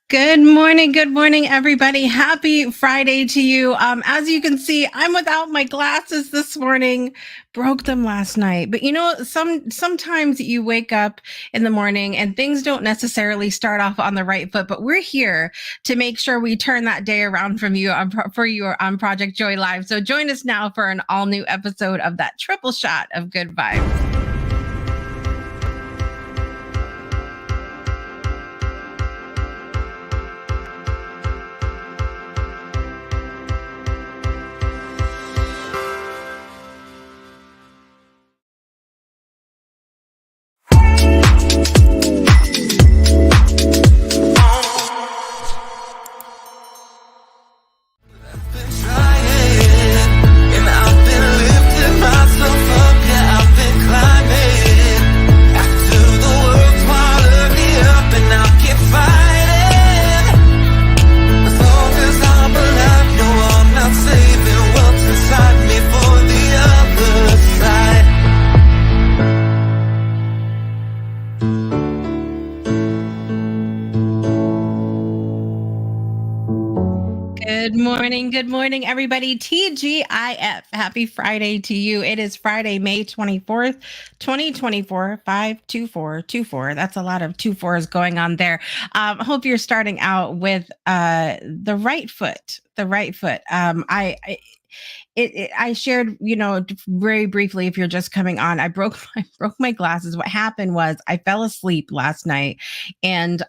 Good morning, everybody. Happy Friday to you. As you can see, I'm without my glasses this morning. Broke them last night, but sometimes you wake up in the morning and things don't necessarily start off on the right foot. But we're here to make sure we turn that day around for you on Project Joy Live. So join us now for an all new episode of that triple shot of good vibes. Good morning, everybody. TGIF. Happy Friday to you. It is Friday, May 24th, 2024, 52424. That's a lot of 2 4s going on there. Hope you're starting out with the right foot. The right foot. I shared, very briefly, if you're just coming on, I broke my glasses. What happened was I fell asleep last night, and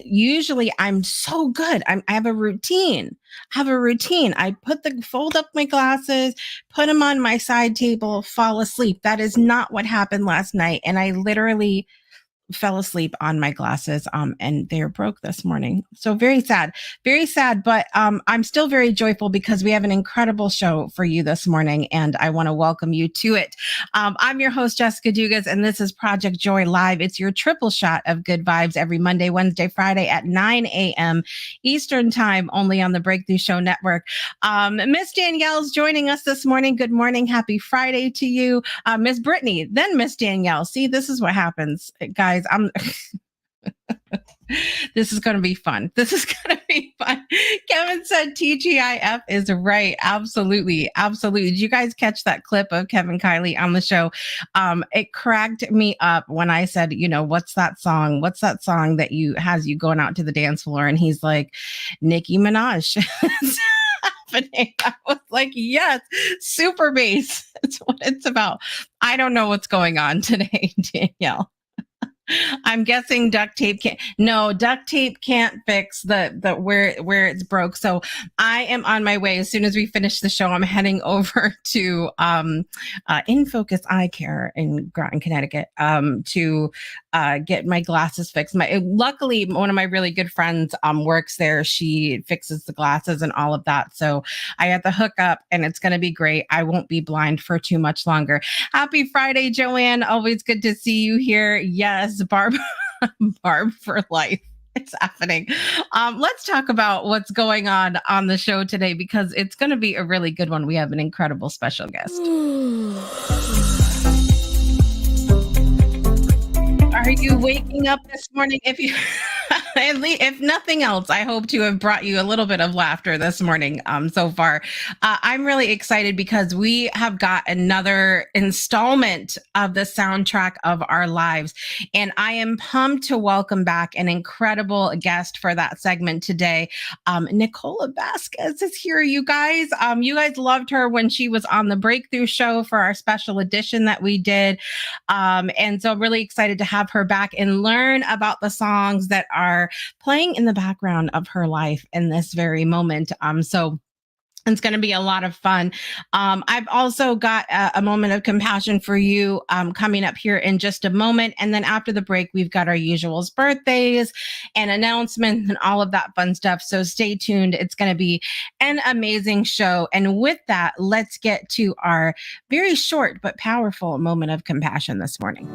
usually I'm so good. I have a routine. I fold up my glasses, put them on my side table, fall asleep. That is not what happened last night, and I literally fell asleep on my glasses and they're broke this morning. So very sad, but I'm still very joyful because we have an incredible show for you this morning and I want to welcome you to it. I'm your host, Jessica Dugas, and this is Project Joy Live. It's your triple shot of good vibes every Monday, Wednesday, Friday at 9 a.m. Eastern time, only on the Breakthrough Show Network. Miss Danielle's joining us this morning. Good morning. Happy Friday to you. Miss Brittany, then Miss Danielle. See, this is what happens, guys. This is going to be fun. Kevin said TGIF is right. Absolutely. Did you guys catch that clip of Kevin Kiley on the show? It cracked me up when I said, what's that song? What's that song that has you going out to the dance floor? And he's like, Nicki Minaj. Happening. I was like, yes, super bass. That's what it's about. I don't know what's going on today, Danielle. I'm guessing duct tape can't fix the where it's broke. So I am on my way. As soon as we finish the show, I'm heading over to In Focus Eye Care in Groton, Connecticut, to get my glasses fixed. Luckily, one of my really good friends works there. She fixes the glasses and all of that. So I had the hookup, and it's going to be great. I won't be blind for too much longer. Happy Friday, Joanne. Always good to see you here. Yes, Barb, Barb for life. It's happening. Let's talk about what's going on the show today because it's going to be a really good one. We have an incredible special guest. Are you waking up this morning? If nothing else, I hope to have brought you a little bit of laughter this morning so far. I'm really excited because we have got another installment of the soundtrack of our lives. And I am pumped to welcome back an incredible guest for that segment today. Nicola Vazquez is here, you guys. You guys loved her when she was on the Breakthrough Show for our special edition that we did. And so I'm really excited to have her back and learn about the songs that are playing in the background of her life in this very moment. So it's going to be a lot of fun. I've also got a moment of compassion for you coming up here in just a moment. And then after the break, we've got our usuals, birthdays and announcements and all of that fun stuff. So stay tuned. It's going to be an amazing show. And with that, let's get to our very short but powerful moment of compassion this morning.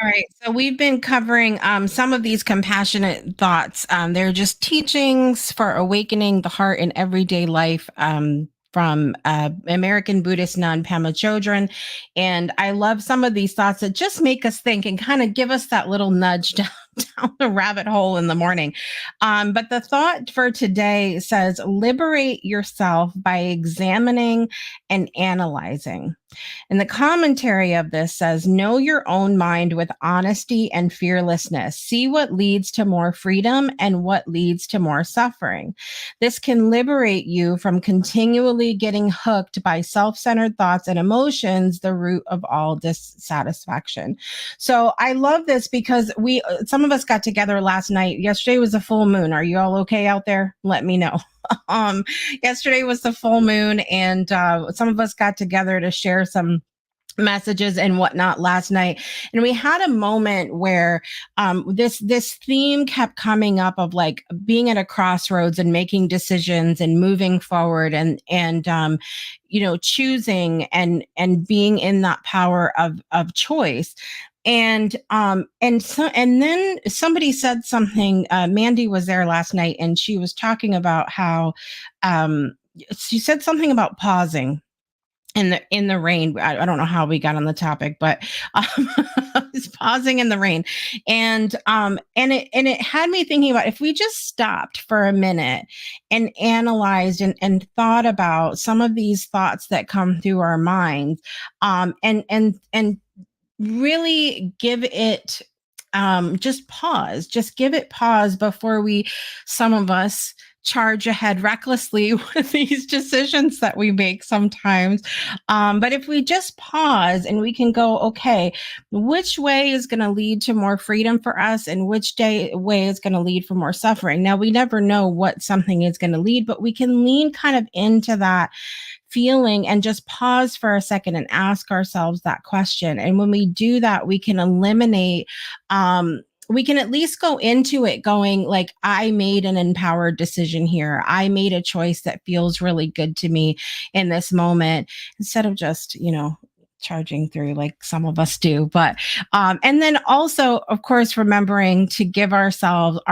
All right, so we've been covering some of these compassionate thoughts. They're just teachings for awakening the heart in everyday life. from American Buddhist nun Pema Chodron. And I love some of these thoughts that just make us think and kind of give us that little nudge down the rabbit hole in the morning. But the thought for today says liberate yourself by examining and analyzing. And the commentary of this says, know your own mind with honesty and fearlessness. See what leads to more freedom and what leads to more suffering. This can liberate you from continually getting hooked by self centered thoughts and emotions, the root of all dissatisfaction. So I love this because some of us got together last night. Yesterday was a full moon. Are you all okay out there? Let me know. Yesterday was the full moon, and some of us got together to share some messages and whatnot last night, and we had a moment where this theme kept coming up of like being at a crossroads and making decisions and moving forward and choosing and being in that power of choice. And then somebody said something. Mandy was there last night, and she was talking about how she said something about pausing in the rain. I don't know how we got on the topic, but it's pausing in the rain, and it had me thinking about if we just stopped for a minute and analyzed and thought about some of these thoughts that come through our minds, and really give it just give it pause before some of us charge ahead recklessly with these decisions that we make sometimes. But if we just pause and we can go, okay, which way is going to lead to more freedom for us and which way is going to lead for more suffering? Now, we never know what something is going to lead, but we can lean kind of into that feeling and just pause for a second and ask ourselves that question. And when we do that, we can eliminate, we can at least go into it going like, I made an empowered decision here. I made a choice that feels really good to me in this moment, instead of just, charging through like some of us do. But and then also, of course, remembering to give ourselves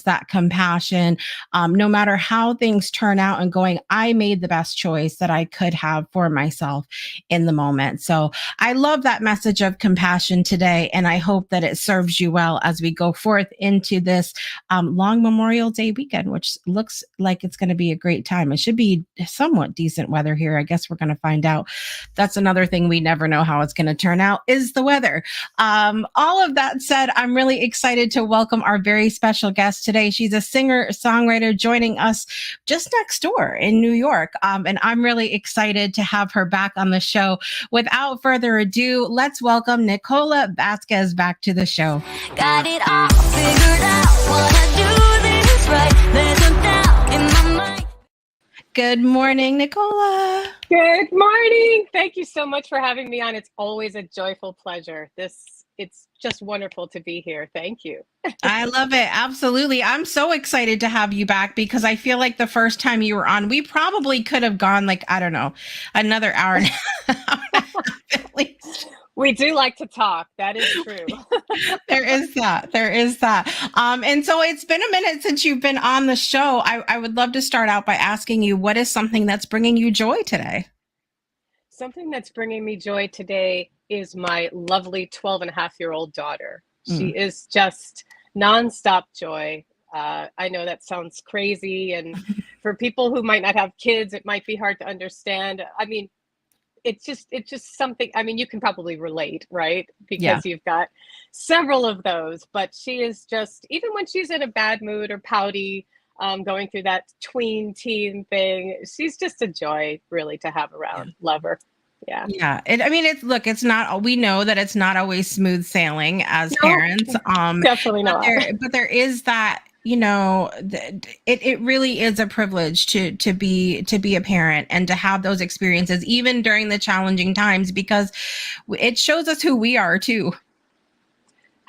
that compassion, no matter how things turn out, and going, I made the best choice that I could have for myself in the moment. So I love that message of compassion today, and I hope that it serves you well as we go forth into this long Memorial Day weekend, which looks like it's going to be a great time. It should be somewhat decent weather here. I guess we're going to find out. That's another thing we never know how it's going to turn out, is the weather. All of that said, I'm really excited to welcome our very special guest today. She's a singer-songwriter joining us just next door in New York. And I'm really excited to have her back on the show. Without further ado, let's welcome Nicola Vazquez back to the show. Got it all figured out, wanna do this right. There's no doubt in my mind. Good morning, Nicola. Good morning. Thank you so much for having me on. It's always a joyful pleasure. It's just wonderful to be here. Thank you. I love it. Absolutely. I'm so excited to have you back because I feel like the first time you were on, we probably could have gone like, I don't know, another hour and a half at least. We do like to talk. That is true. There is that. And so it's been a minute since you've been on the show. I would love to start out by asking you, what is something that's bringing you joy today? Something that's bringing me joy today is my lovely 12-and-a-half-year-old daughter. She is just nonstop joy. I know that sounds crazy. And for people who might not have kids, it might be hard to understand. I mean, it's just something, I mean, you can probably relate, right? Because you've got several of those, but she is just, even when she's in a bad mood or pouty, going through that tween teen thing, she's just a joy really to have around. Love her. Yeah. Yeah. It's not, we know that it's not always smooth sailing as parents. Definitely not. But there is that, it really is a privilege to be a parent and to have those experiences, even during the challenging times, because it shows us who we are too.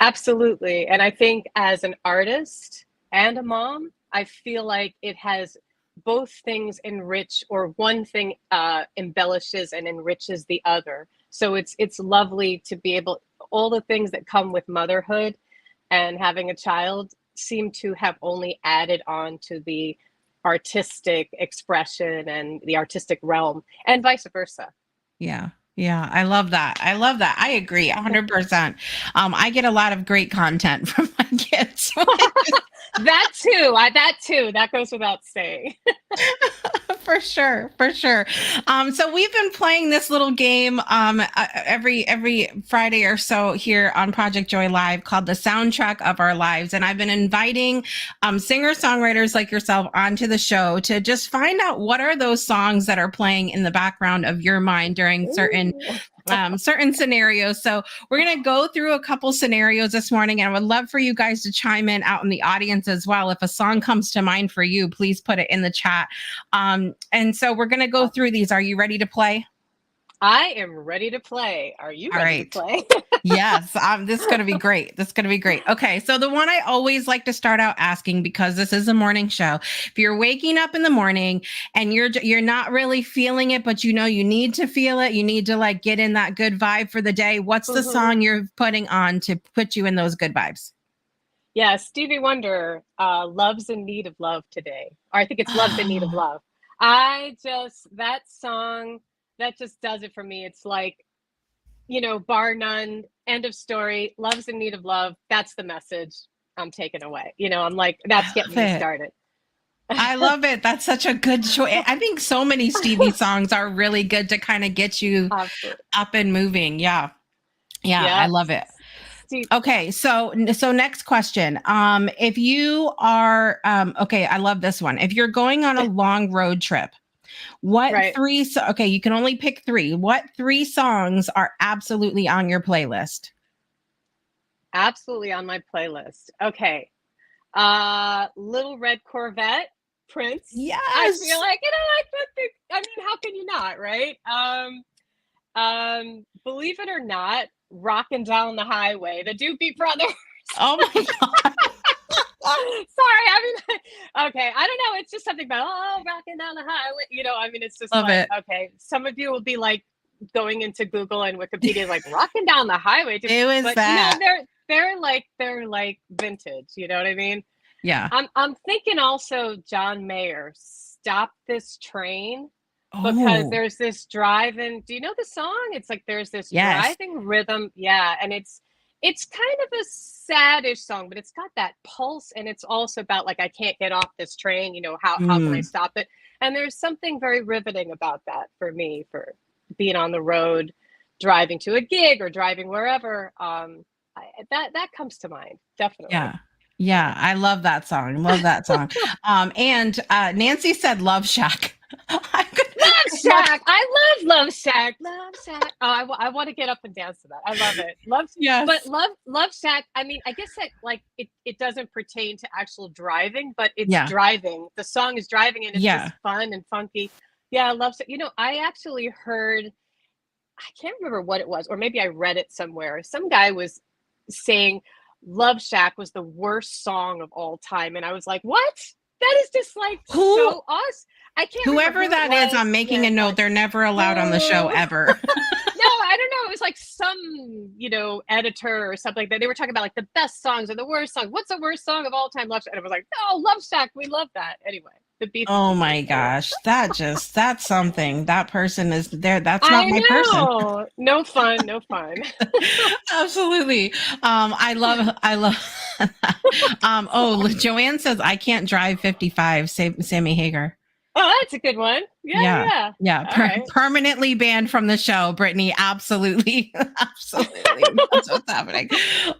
Absolutely. And I think as an artist and a mom, I feel like it has both things enrich, or one thing embellishes and enriches the other. So it's lovely to be able, all the things that come with motherhood and having a child seem to have only added on to the artistic expression and the artistic realm, and vice versa. Yeah. Yeah, I love that. I love that. I agree 100%. I get a lot of great content from my kids. That too, that goes without saying. For sure, for sure. So we've been playing this little game every Friday or so here on Project Joy Live called the Soundtrack of Our Lives, and I've been inviting singer songwriters like yourself onto the show to just find out what are those songs that are playing in the background of your mind during certain scenarios. So we're going to go through a couple scenarios this morning, and I would love for you guys to chime in out in the audience as well. If a song comes to mind for you, please put it in the chat. And so we're going to go through these. Are you ready to play? I am ready to play. Are you ready to play? Yes, this is going to be great. This is going to be great. Okay, so the one I always like to start out asking, because this is a morning show, if you're waking up in the morning and you're not really feeling it, but you know you need to feel it, you need to like get in that good vibe for the day, what's the song you're putting on to put you in those good vibes? Yeah, Stevie Wonder, Love's in Need of Love Today. Or I think it's Love's in Need of Love. That song, that just does it for me. It's like, bar none, end of story, Love's in Need of Love. That's the message I'm taking away. I'm like, that's getting me started. I love it. That's such a good choice. I think so many Stevie songs are really good to kind of get you up and moving. Yeah. I love it. Okay, so next question. If you are okay, I love this one. If you're going on a long road trip, what okay, you can only pick 3. What 3 songs are absolutely on your playlist? Absolutely on my playlist. Okay. Little Red Corvette, Prince. Yes. I feel like, I mean, how can you not, right? Believe it or not, Rockin' Down the Highway, the Doobie Brothers. Oh my God. Sorry, I mean, okay, I don't know. It's just something about, rocking down the highway. It's just Love it. Okay, some of you will be like going into Google and Wikipedia, like rocking down the highway. It was that. They're like vintage. You know what I mean? Yeah. I'm thinking also John Mayer, Stop This Train. Because there's this driving. Do you know the song? It's like there's this driving rhythm. Yeah, and it's kind of a saddish song, but it's got that pulse, and it's also about like I can't get off this train. How can I stop it? And there's something very riveting about that for me, for being on the road, driving to a gig or driving wherever. That comes to mind, definitely. Yeah, I love that song. And Nancy said Love Shack. Love Shack. I love Love Shack. Love Shack. Oh, I want to get up and dance to that. I love it. But Love Shack. I mean, I guess that like it doesn't pertain to actual driving, but it's driving. The song is driving, and it's just fun and funky. Yeah, I love Shack. I actually heard, I can't remember what it was, or maybe I read it somewhere. Some guy was saying Love Shack was the worst song of all time, and I was like, what? That is just like so us. I can't. Whoever that is, I'm making a note. They're never allowed on the show ever. No, I don't know. It was like some, editor or something like that. They were talking about like the best songs or the worst song. What's the worst song of all time? Love Shack. And I was like, no, Love Shack. We love that. Anyway, the beef. Oh my gosh, that's something. That person is there. That's not my person. No fun. Absolutely. I love. Joanne says I can't drive 55. Sammy Hagar. Oh, that's a good one. Yeah. Permanently banned from the show, Brittany. Absolutely. Absolutely. That's what's happening.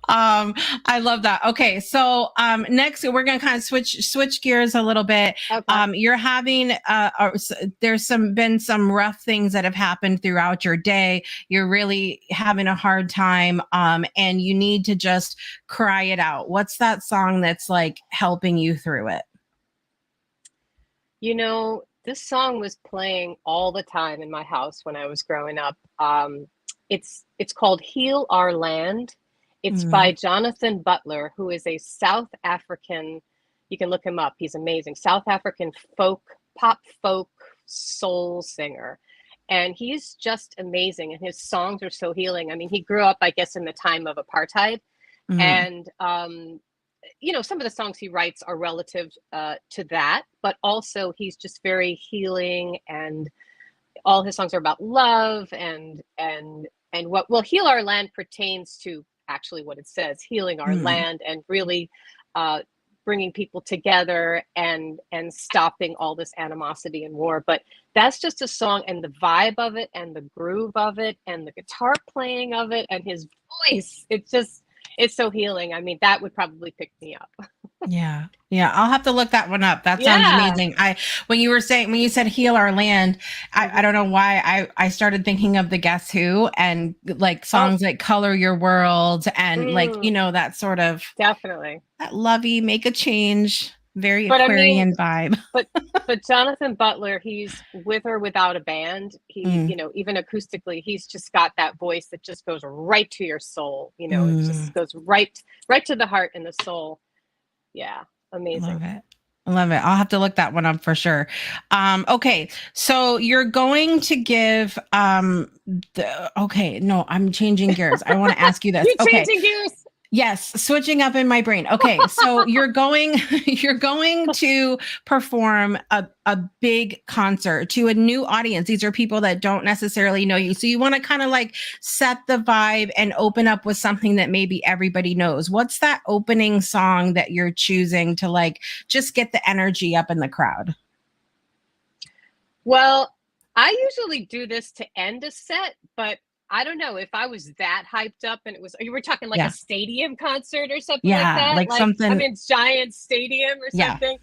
I love that. Okay. So, next we're going to kind of switch gears a little bit. Okay. You're having, there's been some rough things that have happened throughout your day. You're really having a hard time. And you need to just cry it out. What's that song that's like helping you through it? This song was playing all the time in my house when I was growing up. It's called Heal Our Land. It's by Jonathan Butler, who is a South African, you can look him up, he's amazing, South African pop folk soul singer. And he's just amazing, and his songs are so healing. I mean, he grew up, I guess, in the time of apartheid. And some of the songs he writes are relative to that, but also he's just very healing, and all his songs are about love, and what will heal our land pertains to actually what it says, healing our land, and really bringing people together, and stopping all this animosity and war. But that's just a song, and the vibe of it, and the groove of it, and the guitar playing of it, and his voice, it's so healing. I mean, that would probably pick me up. Yeah. Yeah. I'll have to look that one up. That sounds Yeah. amazing. When you said heal our land, I don't know why I started thinking of the Guess Who, and like songs like Color Your World, and like, that sort of definitely that lovey, make a change, very but Aquarian vibe. But Jonathan Butler, he's with or without a band. He, even acoustically, he's just got that voice that just goes right to your soul. It just goes right to the heart and the soul. Yeah, amazing. I love it. I'll have to look that one up for sure. Okay, so you're going to give no, I'm changing gears. I want to ask you this. You're changing gears. Yes, switching up in my brain. Okay, so you're going to perform a big concert to a new audience. These are people that don't necessarily know you. So you want to kind of like set the vibe and open up with something that maybe everybody knows. What's that opening song that you're choosing to like just get the energy up in the crowd? Well, I usually do this to end a set, but I don't know if I was that hyped up and you were talking like a stadium concert or something like that. Like something. I'm in Giant Stadium or something.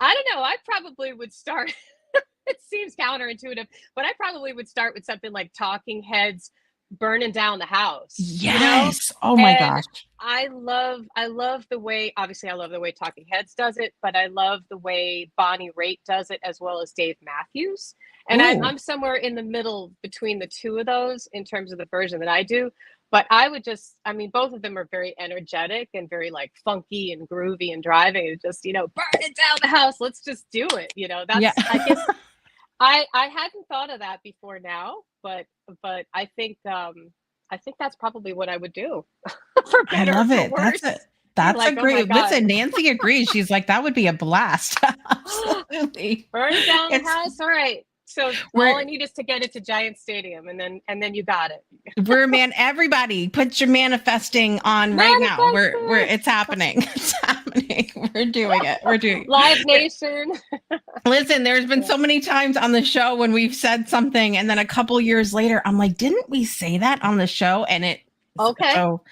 I don't know. I probably would start. It seems counterintuitive, but I probably would start with something like Talking Heads, Burning Down the House. Yes. Oh my gosh. I love the way, obviously I love the way Talking Heads does it, but I love the way Bonnie Raitt does it, as well as Dave Matthews. And I'm somewhere in the middle between the two of those in terms of the version that I do. But I would both of them are very energetic and very like funky and groovy and driving. And just, burn it down the house. Let's just do it. I guess I hadn't thought of that before now, but I think that's probably what I would do. For better, I love it. For worse. That's a great. Listen, Nancy agrees. She's like, that would be a blast. Absolutely. Burn it down the house. All right. So all I need is to get it to Giant Stadium, and then you got it. Everybody put your manifesting on right now. It's happening. It's happening. We're doing it. We're doing it. Live Nation. Listen, there's been so many times on the show when we've said something, and then a couple years later, I'm like, didn't we say that on the show? And so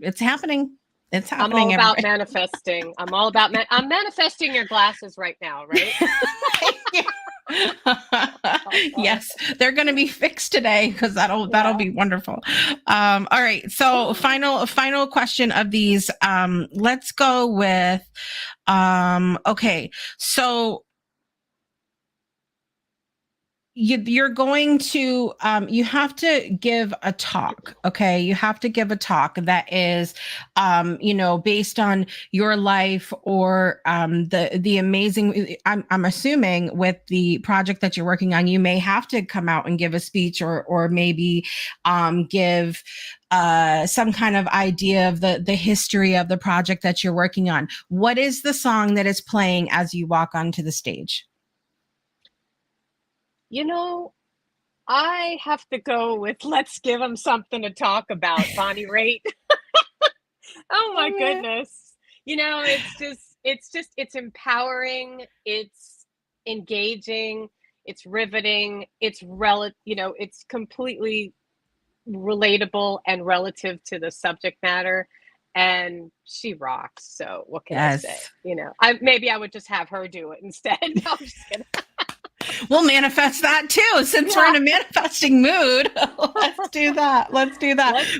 it's happening. It's happening. I'm all about manifesting. I'm manifesting your glasses right now, right? Yes, they're going to be fixed today because that'll be wonderful. All right, so final question of these. Let's go with okay, so you're going to you have to give a talk. Okay, you have to give a talk that is based on your life, or the amazing, I'm assuming with the project that you're working on, you may have to come out and give a speech, or maybe give some kind of idea of the history of the project that you're working on. What is the song that is playing as you walk onto the stage? I have to go with Let's Give Them Something to Talk About, Bonnie Raitt. Oh my goodness. It's empowering, it's engaging, it's riveting, it's it's completely relatable and relative to the subject matter. And she rocks. So what can I say? Maybe I would just have her do it instead. No, I'm just kidding. We'll manifest that too, since we're in a manifesting mood. Let's do that.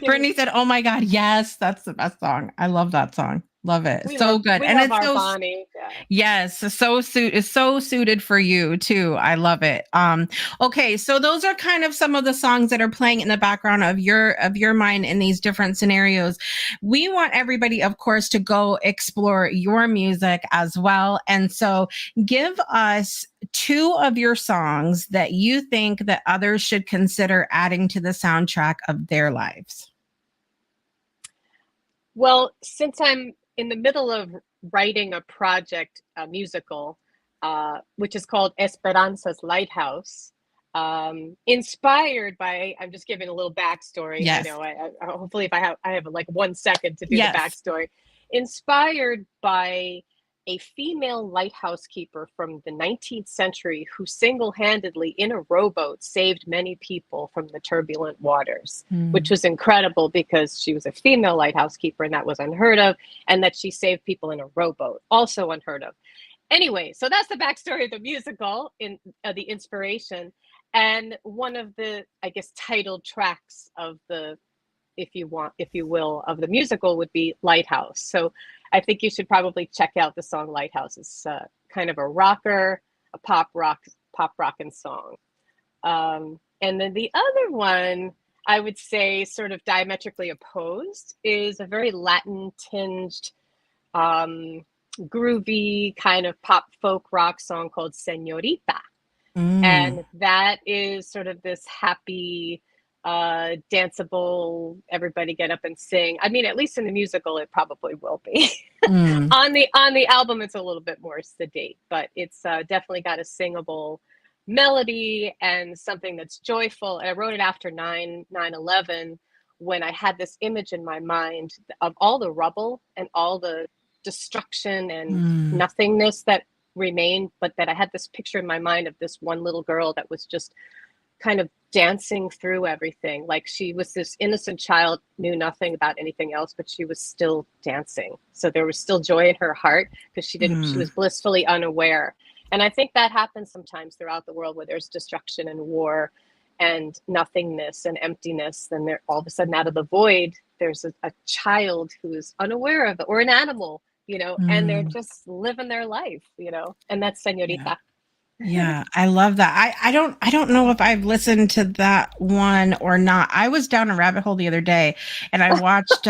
Brittany said, "Oh my God, yes, that's the best song. I love that song. Love it. Good. And it's so Bonnie. Yes, so suited for you too. I love it. Okay, so those are kind of some of the songs that are playing in the background of your mind in these different scenarios. We want everybody, of course, to go explore your music as well. And so give us 2 of your songs that you think that others should consider adding to the soundtrack of their lives. Well, since I'm in the middle of writing a project, a musical, which is called Esperanza's Lighthouse. Inspired by, I'm just giving a little backstory. I Yes. know, hopefully if I have like 1 second to do Yes. the backstory. Inspired by a female lighthouse keeper from the 19th century who single-handedly in a rowboat saved many people from the turbulent waters, which was incredible because she was a female lighthouse keeper and that was unheard of, and that she saved people in a rowboat, also unheard of. Anyway, so that's the backstory of the musical, in the inspiration. And one of the, I guess, title tracks of the, if you will, of the musical would be Lighthouse. So I think you should probably check out the song Lighthouse. It's kind of a rocker, a pop rockin' song. And then the other one, I would say sort of diametrically opposed, is a very Latin tinged, groovy kind of pop folk rock song called Señorita. And that is sort of this happy, danceable, everybody get up and sing. I mean, at least in the musical, it probably will be. On the album, it's a little bit more sedate, but it's definitely got a singable melody and something that's joyful. And I wrote it after 9/11, when I had this image in my mind of all the rubble and all the destruction and nothingness that remained, but that I had this picture in my mind of this one little girl that was just kind of dancing through everything. Like she was this innocent child, knew nothing about anything else, but she was still dancing. So there was still joy in her heart because she was blissfully unaware. And I think that happens sometimes throughout the world where there's destruction and war and nothingness and emptiness. Then there, all of a sudden out of the void, there's a child who is unaware of it, or an animal, and they're just living their life, and that's Señorita. Yeah, I love that. I don't know if I've listened to that one or not. I was down a rabbit hole the other day and I watched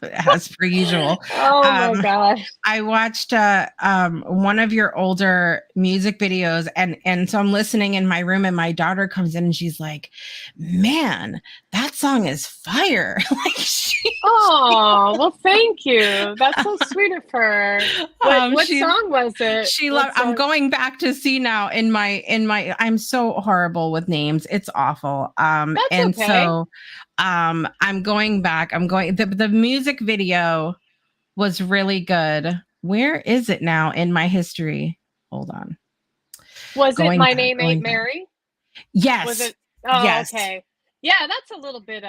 as per usual. Oh my gosh. I watched one of your older music videos, and so I'm listening in my room, and my daughter comes in and she's like, "Man, that song is fire!" Oh, well, thank you. That's so sweet of her. What song was it? She loved. I'm going back to see now in my. I'm so horrible with names. It's awful. That's and okay. so, I'm going back. The music video was really good. Where is it now in my history? Hold on. Was it My Name Ain't Mary? Yes. Was it? Oh, yes. Okay. Yeah, that's a little bit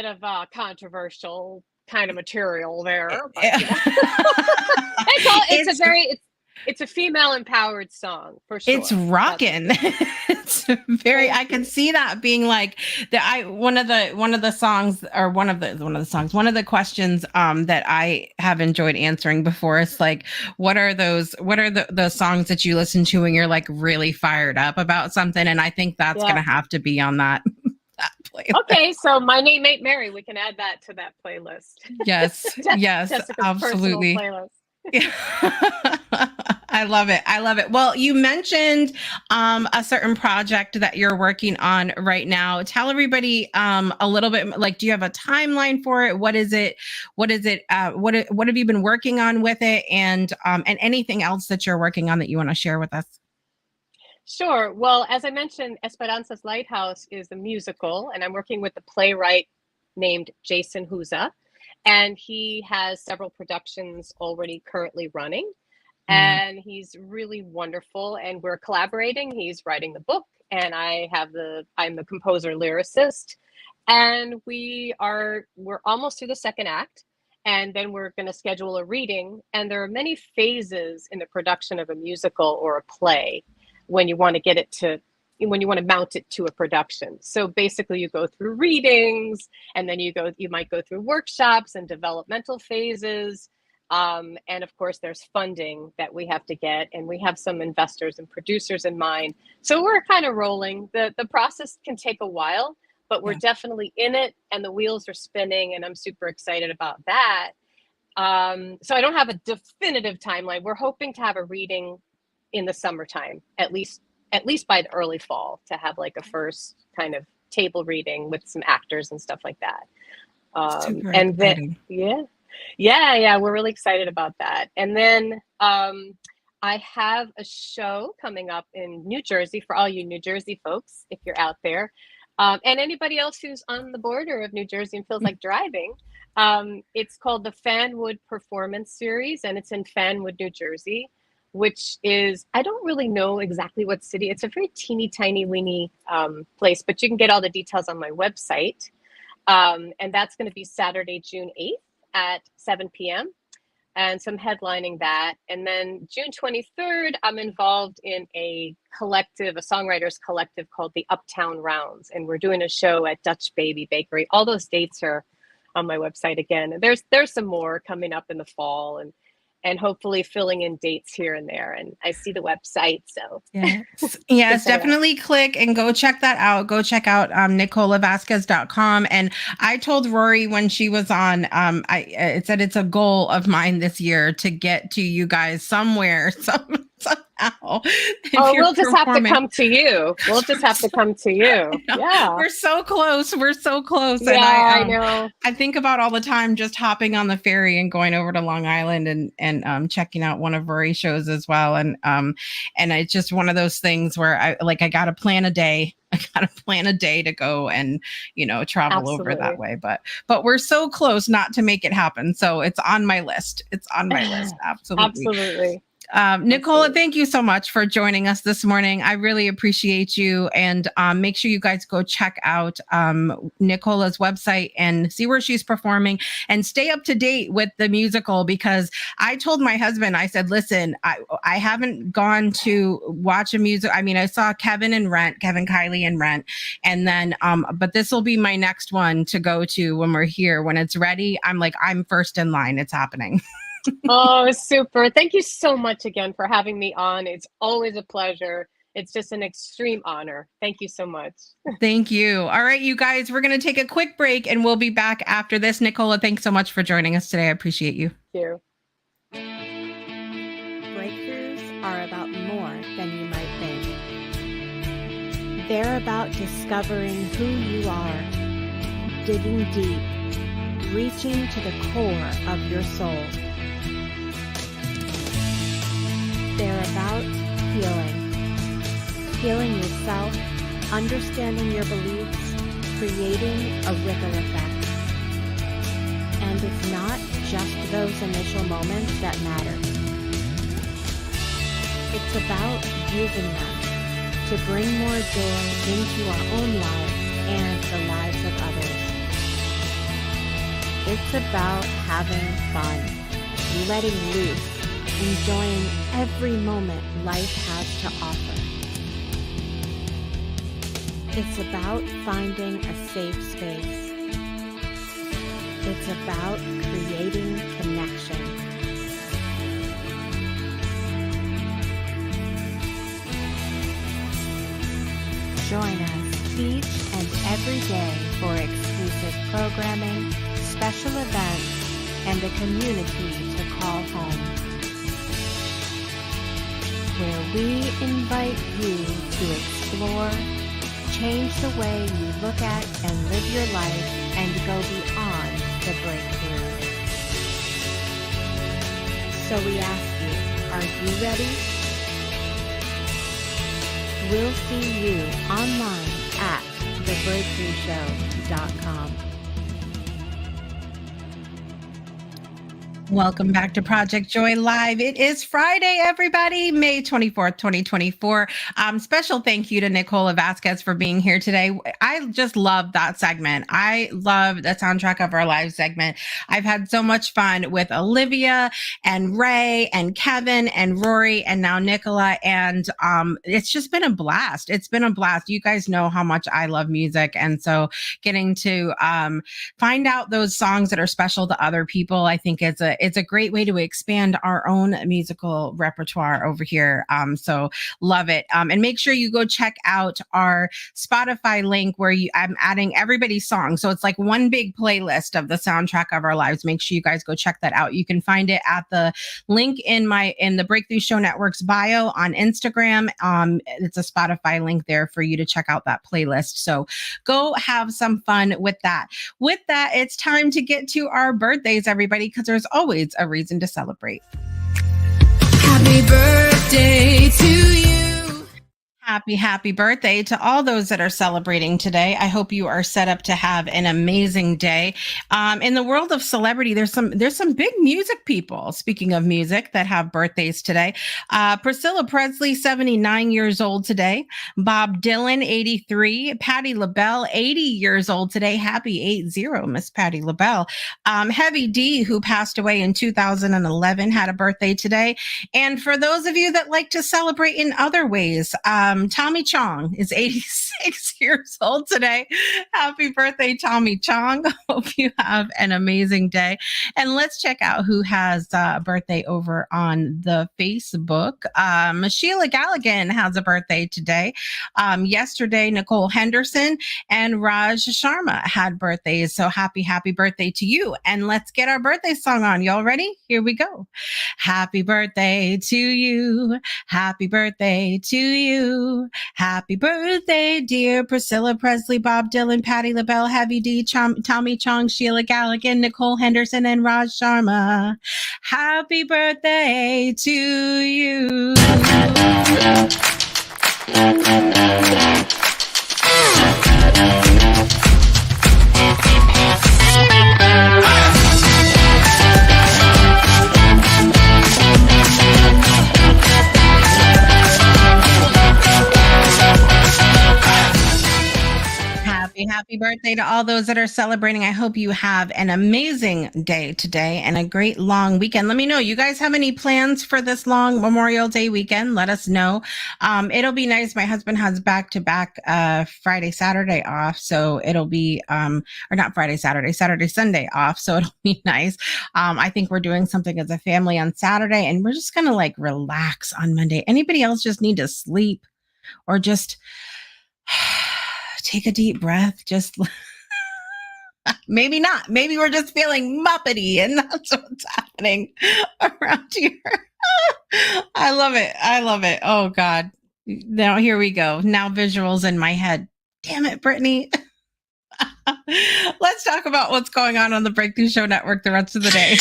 of controversial kind of material there. But, it's a female empowered song for sure. It's rocking. It's very. I can see that being like one of the questions that I have enjoyed answering before is like, what are the songs that you listen to when you're like really fired up about something? And I think that's gonna have to be on that playlist. Okay, so My Name Ain't Mary, we can add that to that playlist. Yes, yes, Jessica's absolutely. personal playlist. I love it. Well, you mentioned a certain project that you're working on right now. Tell everybody a little bit, like, do you have a timeline for it? What is it? What have you been working on with it? And anything else that you're working on that you want to share with us? Sure. Well, as I mentioned, Esperanza's Lighthouse is a musical, and I'm working with a playwright named Jason Huza. And he has several productions already currently running. And he's really wonderful. And we're collaborating. He's writing the book, and I'm the composer lyricist. And we're almost through the second act. And then we're going to schedule a reading. And there are many phases in the production of a musical or a play when you want to mount it to a production. So basically you go through readings, and then you might go through workshops and developmental phases. And of course there's funding that we have to get, and we have some investors and producers in mind. So we're kind of rolling. The process can take a while, but we're definitely in it, and the wheels are spinning, and I'm super excited about that. So I don't have a definitive timeline. We're hoping to have a reading in the summertime, at least by the early fall, to have like a first kind of table reading with some actors and stuff like that. And then, Yeah, we're really excited about that. And then I have a show coming up in New Jersey for all you New Jersey folks, if you're out there. And anybody else who's on the border of New Jersey and feels like driving. It's called the Fanwood Performance Series, and it's in Fanwood, New Jersey, which is, I don't really know exactly what city. It's a very teeny tiny weeny place, but you can get all the details on my website. And that's going to be Saturday, June 8th at 7 p.m. and some headlining that. And then June 23rd, I'm involved in a collective, a songwriters collective called the Uptown Rounds. And we're doing a show at Dutch Baby Bakery. All those dates are on my website again. And there's some more coming up in the fall, and hopefully filling in dates here and there. And I see the website, so. Yes, definitely click and go check that out. Go check out NicolaVazquez.com. And I told Rory when she was on, it said it's a goal of mine this year to get to you guys somewhere, somehow. Oh, we'll just have to come to you. We'll just have to come to you. Yeah. We're so close. We're so close. Yeah, and I know. I think about all the time just hopping on the ferry and going over to Long Island and checking out one of Rory's shows as well. And it's just one of those things where I got to plan a day. I got to plan a day to go and, travel Absolutely. over that way. But we're so close not to make it happen. So it's on my list. It's on my list. Absolutely. Absolutely. Nicola, thank you so much for joining us this morning. I really appreciate you. And make sure you guys go check out Nicola's website and see where she's performing and stay up to date with the musical, because I told my husband, I said, listen, I haven't gone to watch a music. I mean, I saw Kevin Kylie and Rent. And then, but this will be my next one to go to when we're here. When it's ready, I'm first in line. It's happening. Oh, super. Thank you so much again for having me on. It's always a pleasure. It's just an extreme honor. Thank you so much. Thank you. All right, you guys, we're going to take a quick break and we'll be back after this. Nicola, thanks so much for joining us today. I appreciate you. Thank you. Breakthroughs are about more than you might think. They're about discovering who you are, digging deep, reaching to the core of your soul. They're about healing yourself, understanding your beliefs, creating a ripple effect. And it's not just those initial moments that matter. It's about using them to bring more joy into our own lives and the lives of others. It's about having fun, letting loose, enjoying every moment life has to offer. It's about finding a safe space. It's about creating connection. Join us each and every day for exclusive programming, special events, and a community to call home, where we invite you to explore, change the way you look at and live your life, and go beyond the breakthrough. So we ask you, are you ready? We'll see you online at thebreakthroughshow.com. Welcome back to Project Joy Live. It is Friday, everybody, May 24th, 2024. Special thank you to Nicola Vazquez for being here today. I just love that segment. I love the soundtrack of our live segment. I've had so much fun with Olivia and Ray and Kevin and Rory and now Nicola. And it's just been a blast. It's been a blast. You guys know how much I love music. And so getting to find out those songs that are special to other people, I think it's a it's a great way to expand our own musical repertoire over here. So love it. And make sure you go check out our Spotify link where I'm adding everybody's song. So it's like one big playlist of the soundtrack of our lives. Make sure you guys go check that out. You can find it at the link in the Breakthrough Show Network's bio on Instagram. It's a Spotify link there for you to check out that playlist. So go have some fun with that. With that, it's time to get to our birthdays, everybody, because there's always a reason to celebrate. Happy birthday to you. Happy birthday to all those that are celebrating today. I hope you are set up to have an amazing day. In the world of celebrity, there's some big music people, speaking of music, that have birthdays today. Priscilla Presley, 79 years old today. Bob Dylan, 83. Patti LaBelle, 80 years old today. Happy 80, Miss Patti LaBelle. Heavy D, who passed away in 2011, had a birthday today. And for those of you that like to celebrate in other ways, Tommy Chong is 86 years old today. Happy birthday, Tommy Chong. Hope you have an amazing day. And let's check out who has a birthday over on the Facebook. Sheila Galligan has a birthday today. Yesterday, Nicole Henderson and Raj Sharma had birthdays. So happy birthday to you. And let's get our birthday song on. Y'all ready? Here we go. Happy birthday to you. Happy birthday to you. Happy birthday, dear Priscilla Presley, Bob Dylan, Patti LaBelle, Heavy D, Tommy Chong, Sheila Galligan, Nicole Henderson, and Raj Sharma. Happy birthday to you. Happy birthday to all those that are celebrating. I hope you have an amazing day today and a great long weekend. Let me know, you guys have any plans for this long Memorial Day weekend? Let us know. It'll be nice. My husband has back-to-back Friday, Saturday off. So it'll be, or not Friday, Saturday, Sunday off. So it'll be nice. I think we're doing something as a family on Saturday, and we're just going to like relax on Monday. Anybody else just need to sleep or just take a deep breath? Just maybe not. Maybe we're just feeling muppety, and that's what's happening around here. I love it. Oh God. Now here we go. Now visuals in my head. Damn it, Brittany. Let's talk about what's going on the Breakthrough Show Network the rest of the day.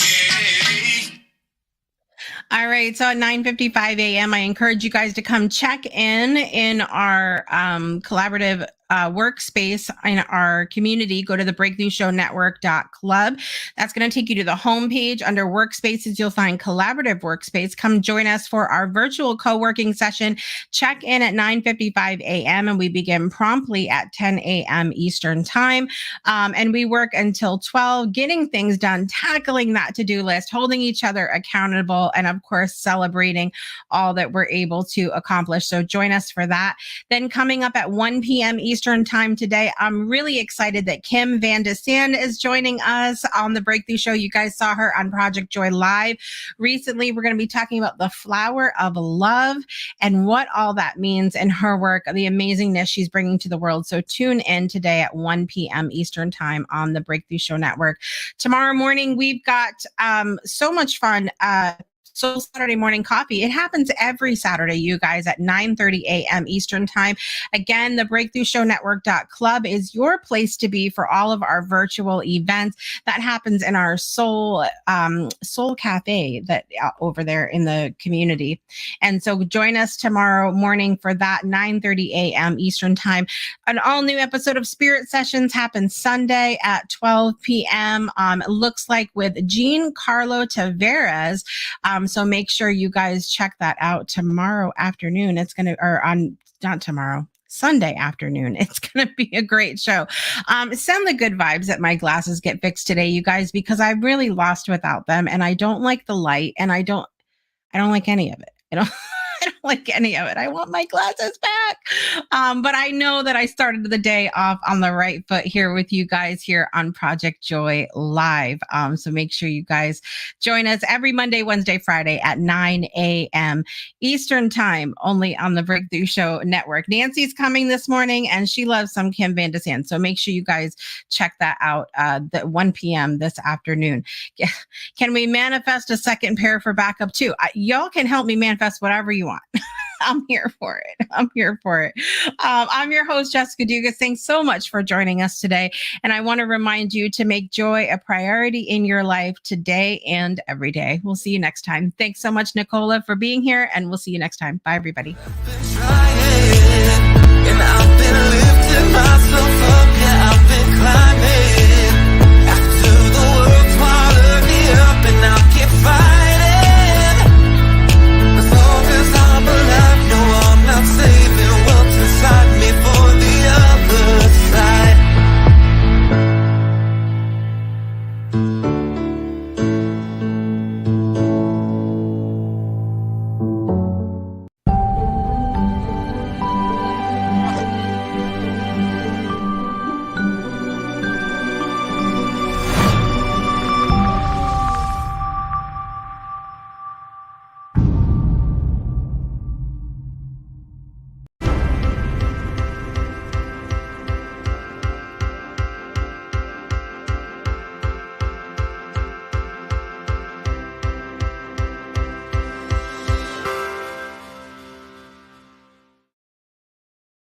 All right. So at 9:55 a.m., I encourage you guys to come check in our collaborative workspace in our community. Go to the breakthroughshownetwork.club. That's going to take you to the homepage. Under workspaces, you'll find collaborative workspace. Come join us for our virtual co-working session. Check in at 9:55 a.m. and we begin promptly at 10 a.m. Eastern time. And we work until 12, getting things done, tackling that to-do list, holding each other accountable, and of course, celebrating all that we're able to accomplish. So join us for that. Then coming up at 1 p.m. Eastern time today, I'm really excited that Kim Van de Sand is joining us on the Breakthrough Show. You guys saw her on Project Joy Live recently. We're going to be talking about the flower of love and what all that means in her work, the amazingness she's bringing to the world. So tune in today at 1 p.m. Eastern time on the Breakthrough Show Network. Tomorrow morning, we've got so much fun. Soul Saturday Morning Coffee. It happens every Saturday, you guys, at 9:30 a.m. Eastern time. Again, the breakthroughshownetwork.club is your place to be for all of our virtual events. That happens in our Soul Cafe that over there in the community. And so join us tomorrow morning for that, 9:30 a.m. Eastern time. An all new episode of Spirit Sessions happens Sunday at 12 p.m. It looks like with Giancarlo Tavares. So make sure you guys check that out tomorrow afternoon. It's going to, or on, not tomorrow, Sunday afternoon. It's going to be a great show. Send the good vibes that my glasses get fixed today, you guys, because I'm really lost without them, and I don't like the light, and I don't like any of it. I don't like any of it. I want my glasses back. But I know that I started the day off on the right foot here with you guys here on Project Joy Live. So make sure you guys join us every Monday, Wednesday, Friday at 9 a.m. Eastern Time, only on the Breakthrough Show Network. Nancy's coming this morning, and she loves some Kim Van de Sand. So make sure you guys check that out at 1 p.m. this afternoon. Can we manifest a second pair for backup too? Y'all can help me manifest whatever you want. I'm here for it. I'm your host, Jessica Dugas. Thanks so much for joining us today. And I want to remind you to make joy a priority in your life today and every day. We'll see you next time. Thanks so much, Nicola, for being here. And we'll see you next time. Bye, everybody. I've been trying, and I've been lifting myself up. Yeah, I've been